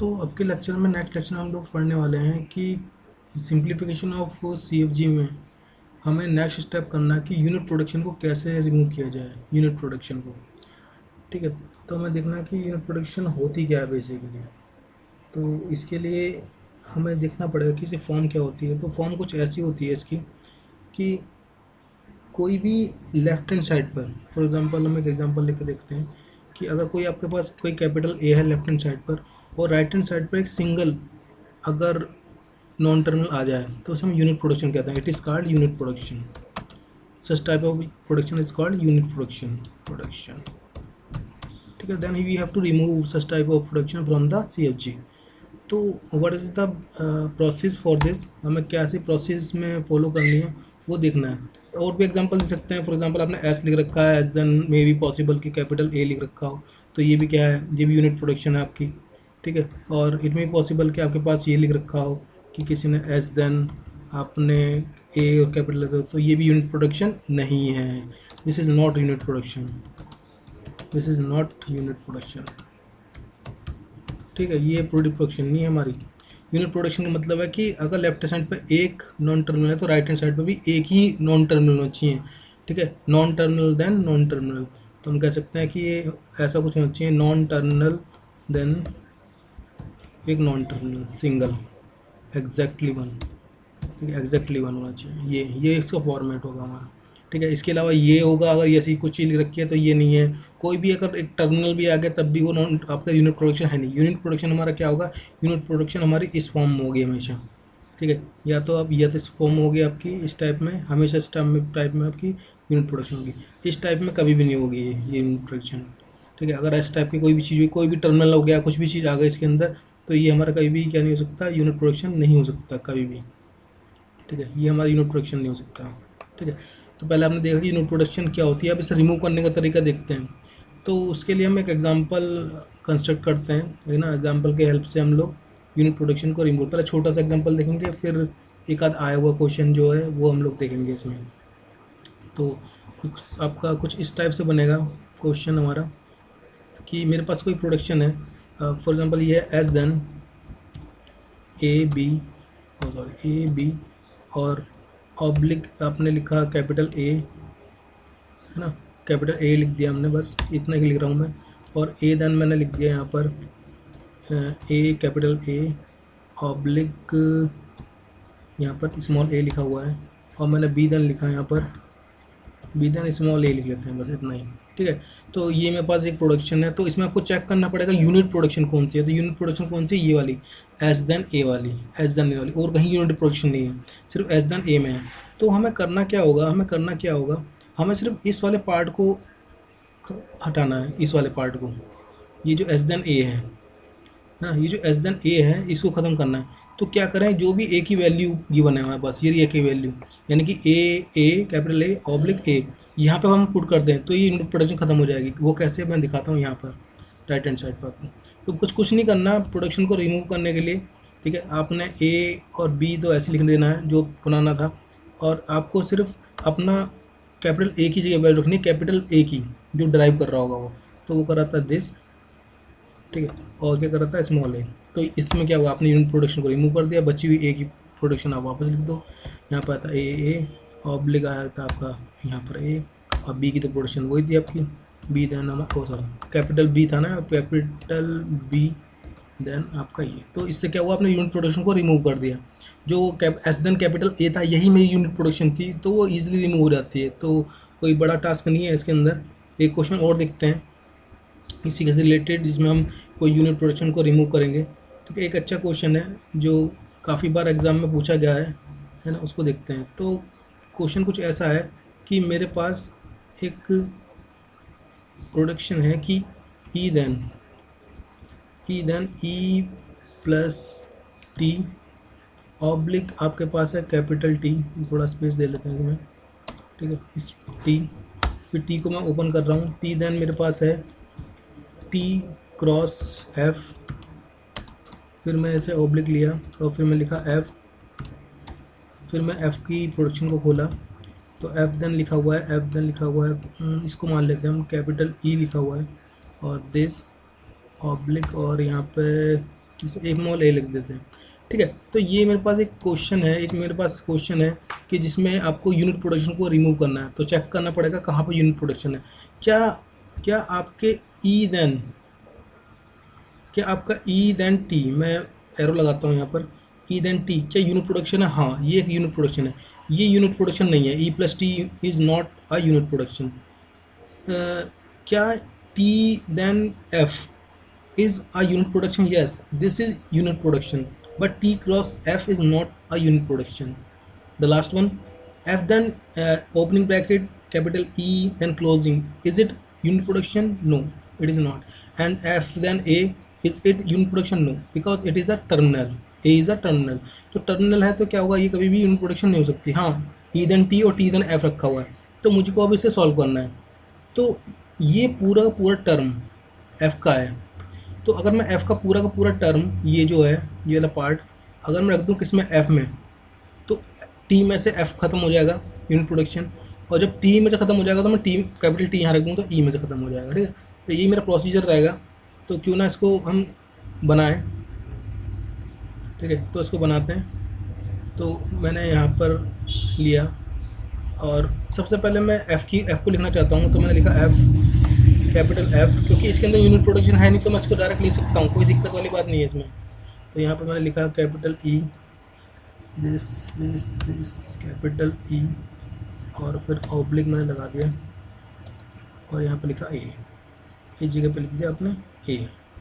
तो अब के लेक्चर में नेक्स्ट लेक्चर हम लोग पढ़ने वाले हैं कि सिंप्लीफिकेशन ऑफ CFG में हमें नेक्स्ट स्टेप करना है कि यूनिट प्रोडक्शन को कैसे रिमूव किया जाए, यूनिट प्रोडक्शन को। ठीक है, तो हमें देखना है कि यूनिट प्रोडक्शन होती क्या है बेसिकली। तो इसके लिए हमें देखना पड़ेगा कि इसे फॉर्म क्या होती है। तो फॉर्म कुछ ऐसी होती है इसकी कि कोई भी लेफ्ट हैंड साइड पर, फॉर एग्जांपल हम एक एग्जांपल लेकर देखते हैं कि अगर कोई आपके पास कोई कैपिटल ए है लेफ्ट हैंड साइड पर और राइट हैंड साइड पर एक सिंगल अगर नॉन टर्मिनल आ जाए तो उसे हम यूनिट प्रोडक्शन कहते हैं। It is called unit production. Such type of production is called unit production. ठीक है, then we have to remove such type of production from the CFG। तो what is the process for this, हमें क्या सी process में follow करनी है वो देखना है। और भी एग्जांपल दे सकते हैं। फॉर एग्जांपल आपने एस लिख रखा है, S then may be possible कि कैपिटल ए लिख रखा हो, तो ये भी क्या है, ये भी यूनिट प्रोडक्शन है आपकी। ठीक है, और इट मे पॉसिबल कि आपके पास ये लिख रखा हो कि किसी ने एस देन आपने ए और कैपिटल लिखा हो, तो ये भी यूनिट प्रोडक्शन नहीं है। This is not unit production, this is not unit production. ठीक है, ये यूनिट प्रोडक्शन नहीं है हमारी। यूनिट प्रोडक्शन का मतलब है कि अगर लेफ्ट साइड पे एक नॉन टर्मिनल है तो राइट हैंड साइड पे भी एक ही नॉन टर्मिनल होना चाहिए। ठीक है, non terminal then non terminal, तो हम कह सकते हैं कि ये ऐसा कुछ होना चाहिए, नॉन टर्मिनल देन एक non terminal single exactly one. ठीक है, एग्जैक्टली वन होना चाहिए, ये इसका फॉर्मेट होगा हमारा। ठीक है, इसके अलावा ये होगा, अगर ऐसी कुछ चीज़ रखी है तो ये नहीं है। कोई भी अगर एक टर्मिनल भी आ गया तब भी वो नॉन आपका यूनिट प्रोडक्शन है नहीं। यूनिट प्रोडक्शन हमारा क्या होगा, यूनिट प्रोडक्शन हमारी इस फॉर्म में होगी हमेशा। ठीक है, या तो अब या तो इस फॉर्म में होगी आपकी, इस टाइप में, हमेशा इस टाइप में आपकी यूनिट प्रोडक्शन होगी। इस टाइप में कभी भी नहीं होगी ये यूनिट प्रोडक्शन। ठीक है, अगर इस टाइप की कोई भी चीज़ हुई, कोई भी टर्मिनल हो गया, कुछ भी चीज़ आ गई इसके अंदर, तो ये हमारा कभी भी क्या नहीं हो सकता, यूनिट प्रोडक्शन नहीं हो सकता कभी भी। ठीक है, ये हमारा यूनिट प्रोडक्शन नहीं हो सकता। ठीक है, तो पहले आपने देखा कि यूनिट प्रोडक्शन क्या होती है। अब इसे रिमूव करने का तरीका देखते हैं। तो उसके लिए हम एक एग्जांपल कंस्ट्रक्ट करते हैं, है ना। एग्जांपल के हेल्प से हम लोग यूनिट प्रोडक्शन को रिमूव, पहले छोटा सा एग्जांपल देखेंगे, फिर एक आध आया हुआ क्वेश्चन जो है वो हम लोग देखेंगे इसमें। तो कुछ आपका कुछ इस टाइप से बनेगा क्वेश्चन हमारा कि मेरे पास कोई प्रोडक्शन है, फॉर एग्जांपल ये है S then A B, sorry A B, और ऑब्लिक आपने लिखा कैपिटल ए, है ना, कैपिटल ए लिख दिया हमने, बस इतना ही लिख रहा हूँ मैं। और ए देन मैंने लिख दिया यहाँ पर ए कैपिटल ए ऑब्लिक, यहाँ पर स्मॉल ए लिखा हुआ है, और मैंने बी देन लिखा है यहाँ पर, बी देन स्मॉल ए लिख लेते हैं, बस इतना ही। ठीक है, तो ये मेरे पास एक प्रोडक्शन है। तो इसमें आपको चेक करना पड़ेगा यूनिट प्रोडक्शन कौन सी है। तो यूनिट प्रोडक्शन कौन सी है, ये वाली, एस देन ए वाली, एस देन ए वाली, और कहीं यूनिट प्रोडक्शन नहीं है, सिर्फ एस देन ए में है। तो हमें करना क्या होगा, हमें सिर्फ इस वाले पार्ट को हटाना है, इस वाले पार्ट को, ये जो एस देन ए है ना, ये जो एस देन ए है इसको ख़त्म करना है। तो क्या करें, जो भी ए की वैल्यू ये बना है हमारे पास, ये ए की वैल्यू, यानी कि ए कैपिटल ए ऑब्लिक ए, यहाँ पे हम पुट कर दें तो ये यूनिट प्रोडक्शन खत्म हो जाएगी। वो कैसे, मैं दिखाता हूँ यहाँ पर राइट हैंड साइड पर आपको। तो कुछ नहीं करना प्रोडक्शन को रिमूव करने के लिए। ठीक है, आपने ए और बी तो ऐसे लिख देना है जो पुराना था, और आपको सिर्फ अपना कैपिटल ए की जगह वैल्यू रखनी है, कैपिटल ए की, जो ड्राइव कर रहा होगा वो। तो वो कर रहा था दिस, ठीक है, और क्या कर रहा था, स्मॉल ए। तो इसमें क्या हुआ, आपने यूनिट प्रोडक्शन को रिमूव कर दिया, बची हुई ए की प्रोडक्शन आप वापस लिख दो। यहाँ पर आता ए ऑब्लिक आया था आपका यहाँ पर ए, और बी की तो प्रोडक्शन वही थी आपकी, बी देन हमारा, सॉरी कैपिटल बी था ना, कैपिटल बी देन आपका ये। तो इससे क्या हुआ, आपने यूनिट प्रोडक्शन को रिमूव कर दिया। जो एस देन कैपिटल ए था, यही मेरी यूनिट प्रोडक्शन थी, तो वो ईजिली रिमूव हो जाती है। तो कोई बड़ा टास्क नहीं है इसके अंदर। एक क्वेश्चन और देखते हैं इसी के से रिलेटेड, जिसमें हम कोई यूनिट प्रोडक्शन को रिमूव करेंगे। ठीक है, एक अच्छा क्वेश्चन है जो काफ़ी बार एग्जाम में पूछा गया है ना, उसको देखते हैं। तो क्वेश्चन कुछ ऐसा है कि मेरे पास एक प्रोडक्शन है कि E then E plus T oblique आपके पास है कैपिटल टी, थोड़ा स्पेस दे लेते हैं इसमें। ठीक है, इस टी, फिर टी को मैं ओपन कर रहा हूँ, टी देन मेरे पास है टी क्रॉस एफ, फिर मैं इसे ऑब्लिक लिया और फिर मैं लिखा एफ, फिर मैं एफ़ की प्रोडक्शन को खोला तो एफ देन लिखा हुआ है, इसको मान लेते हैं हम कैपिटल ई लिखा हुआ है, और दिस ऑब्लिक, और यहाँ पे स्मॉल ए लिख देते हैं, ठीक है। तो ये मेरे पास एक क्वेश्चन है, कि जिसमें आपको यूनिट प्रोडक्शन को रिमूव करना है। तो चेक करना पड़ेगा कहाँ पर यूनिट प्रोडक्शन है। क्या क्या आपके ई देन क्या आपका ई देन टी, मैं एरो लगाता हूँ यहाँ पर, ई देन टी क्या यूनिट प्रोडक्शन है? हाँ, ये एक यूनिट प्रोडक्शन है। ये यूनिट प्रोडक्शन नहीं है, E plus T is not a unit production. क्या T then F is a unit production? Yes, this is unit production, but T cross F is not a unit production. The last one, F then opening bracket capital E then closing, is it unit production? No, it is not. And F then A, is it unit production? No, because it is a terminal. A is a terminal. तो terminal है तो क्या होगा, ये कभी भी unit production नहीं हो सकती। हाँ, E then T और T then F रखा हुआ है, तो मुझको अब इसे सॉल्व करना है। तो ये पूरा पूरा टर्म F का है। तो अगर मैं f का पूरा टर्म, ये जो है ये वाला पार्ट, अगर मैं रख दूँ किसमें, f में, तो t में से f खत्म हो जाएगा यूनिट प्रोडक्शन, और जब t में से खत्म हो जाएगा तो मैं कैपिटल T यहाँ रख दूँ तो e में से खत्म हो जाएगा, ठीक है। तो यही मेरा प्रोसीजर रहेगा। तो क्यों ना इसको हम बनाएं, ठीक है। तो इसको बनाते हैं। तो मैंने यहाँ पर लिया, और सबसे पहले मैं f को लिखना चाहता हूँ, तो मैंने लिखा कैपिटल F, क्योंकि इसके अंदर यूनिट प्रोडक्शन है नहीं तो मैं इसको डायरेक्ट लिख सकता हूँ, कोई दिक्कत वाली बात नहीं है इसमें। तो यहाँ पर मैंने लिखा capital E, this capital E, और फिर ऑब्लिक मैंने लगा दिया, और यहाँ पर लिखा A, इस जगह पे लिख दिया आपने A,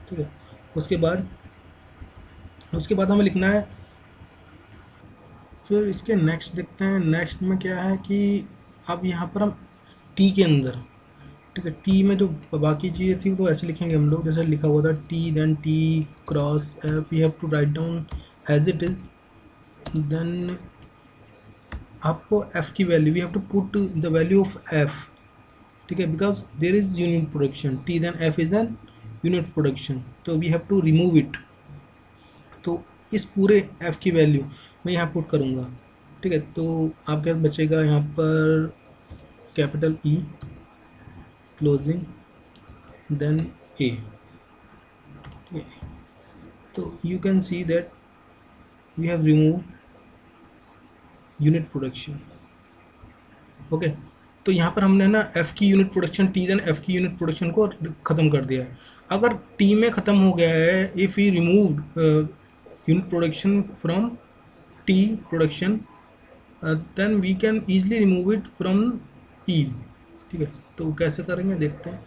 ठीक है। उसके बाद हमें लिखना है, फिर इसके नेक्स्ट देखते हैं। नेक्स्ट में क्या है कि अब यहाँ पर हम T के अंदर, ठीक है, टी में जो बाकी चीज़ें थी तो ऐसे लिखेंगे हम लोग, जैसे लिखा हुआ था T then T cross F, you have to write down as it is. Then आपको एफ की value, we have to put the value of F, ठीक है, because there is unit production, T then F is an unit production, तो we have to remove it. तो इस पूरे F की value मैं यहाँ पुट करूँगा, ठीक है। तो आपके पास बचेगा यहाँ पर capital E closing then A, तो you can see that we have remove unit production, okay. तो यहाँ पर हमने ना एफ की unit production, T then F की यूनिट प्रोडक्शन को ख़त्म कर दिया है। अगर टी में ख़त्म हो गया है, if we remove unit production from T production, then we can easily remove it from E, ठीक है। तो कैसे करेंगे देखते हैं।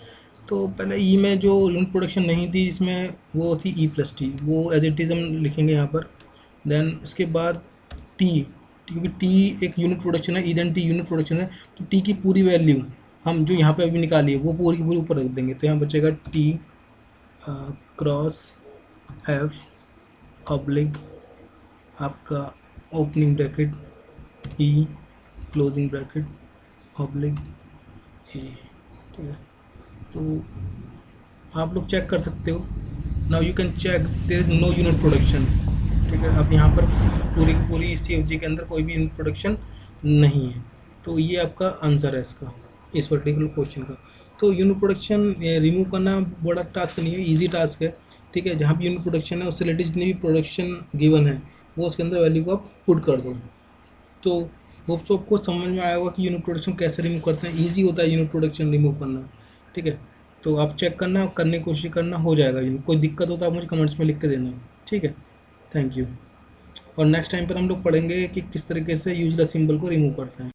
तो पहले ई में जो यूनिट प्रोडक्शन नहीं थी, इसमें वो थी ई प्लस टी, वो एज इट इज़ हम लिखेंगे यहाँ पर। देन उसके बाद टी, क्योंकि टी एक यूनिट प्रोडक्शन है, E then T unit production है, तो टी की पूरी वैल्यू हम जो यहाँ पे अभी निकाली है वो पूरी की पूरी ऊपर रख देंगे। तो यहाँ बचेगा टी क्रॉस एफ ऑब्लिक आपका opening bracket E closing bracket oblique A, ठीक है। तो आप लोग चेक कर सकते हो, now you can check there is no unit production, ठीक है। अब यहाँ पर पूरी CFG के अंदर कोई भी यूनिट प्रोडक्शन नहीं है। तो ये आपका आंसर है इसका, इस पर्टिकुलर क्वेश्चन का। तो यूनिट प्रोडक्शन रिमूव करना बड़ा टास्क नहीं है, ईजी टास्क है, ठीक है। जहाँ भी यूनिट प्रोडक्शन है उससे रिलेटेड जितनी भी प्रोडक्शन गिवन है वो उसके अंदर वैल्यू को आप पुट कर दो। तो होप सो आपको समझ में आया होगा कि यूनिट प्रोडक्शन कैसे रिमूव करते हैं। ईजी होता है यूनिट प्रोडक्शन रिमूव करना, ठीक है। तो आप चेक करने की कोशिश करना, हो जाएगा। कोई दिक्कत हो तो आप मुझे कमेंट्स में लिख के देना, ठीक है। Thank you. और नेक्स्ट टाइम पर हम लोग पढ़ेंगे कि किस तरीके से यूजलेस सिंबल को रिमूव करते हैं।